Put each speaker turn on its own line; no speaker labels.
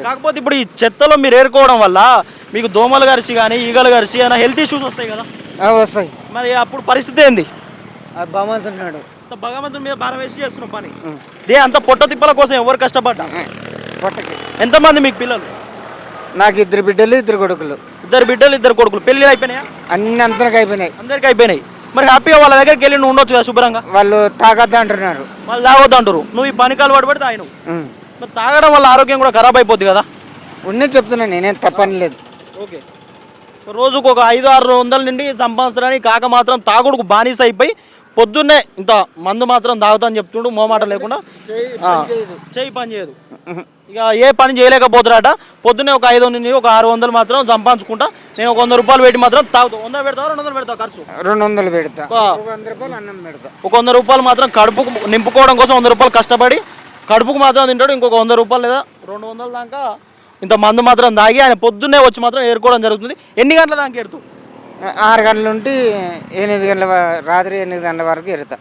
కాకపోతే ఇప్పుడు ఈ చెత్తలో మీరు ఏరుకోవడం వల్ల మీకు దోమలు గరిచి కానీ ఈగలు గరిచి ఏమైనా హెల్త్ ఇష్యూస్ వస్తాయి కదా.
వస్తాయి.
మరి అప్పుడు పరిస్థితి ఏంది?
భగవంతున్నాడు
భగవంతుని మీద భారం వేసి చేస్తున్నాం పని. అంత పొట్ట తిప్పల కోసం ఎవరు కష్టపడ్డా?
పొట్టకి.
ఎంతమంది మీకు పిల్లలు?
నాకు 2 బిడ్డలు 2 కొడుకులు.
2 బిడ్డలు 2 కొడుకులు. పెళ్ళి అయిపోయినాయా?
అన్ని అందరికి అయిపోయినాయి.
అందరికి అయిపోయినాయి. మరి హ్యాపీగా వాళ్ళ దగ్గరికి వెళ్ళి నువ్వు ఉండొచ్చు కదా శుభ్రంగా.
వాళ్ళు తాగద్దు అంటున్నారు.
వాళ్ళు తాగొద్దు అంటారు. నువ్వు ఈ పనికి అలవాటు పడి తాగినావు. మరి తాగడం వల్ల ఆరోగ్యం కూడా ఖరాబ్ అయిపోద్ది కదా.
ఉన్నది చెప్తున్నాను, నేనేం తప్పని లేదు.
ఓకే, రోజుకు ఒక 500-600 నుండి సంపాదించడానికి కాక మాత్రం తాగుడుకు బానిస అయిపోయి పొద్దున్నే ఇంత మందు మాత్రం తాగుతాని చెప్తుండు మోమాట లేకుండా. చేయి పని చేయదు, ఇక ఏ పని చేయలేకపోతున్నారట. పొద్దున్నే ఒక 500 నుండి ఒక 600 మాత్రం సంపాదించుకుంటా. నేను ఒక 100 రూపాయలు పెట్టి మాత్రం తాగుతావు. 100 పెడతావు, 200 పెడతావు ఖర్చు?
200 పెడతా.
ఒక 100 రూపాయలు మాత్రం కడుపుకు నింపుకోవడం కోసం 100 రూపాయలు కష్టపడి కడుపుకు మాత్రం తింటాడు. ఇంకొక 100 రూపాయలు లేదా 200 దాకా ఇంత మందు మాత్రం తాగి ఆయన పొద్దున్నే వచ్చి మాత్రం ఏరుకోవడం జరుగుతుంది. ఎన్ని గంటల దాకా ఏరుతావు?
6 గంటల నుండి 8 గంటల రాత్రి 8 గంటల వరకు ఎరుతా.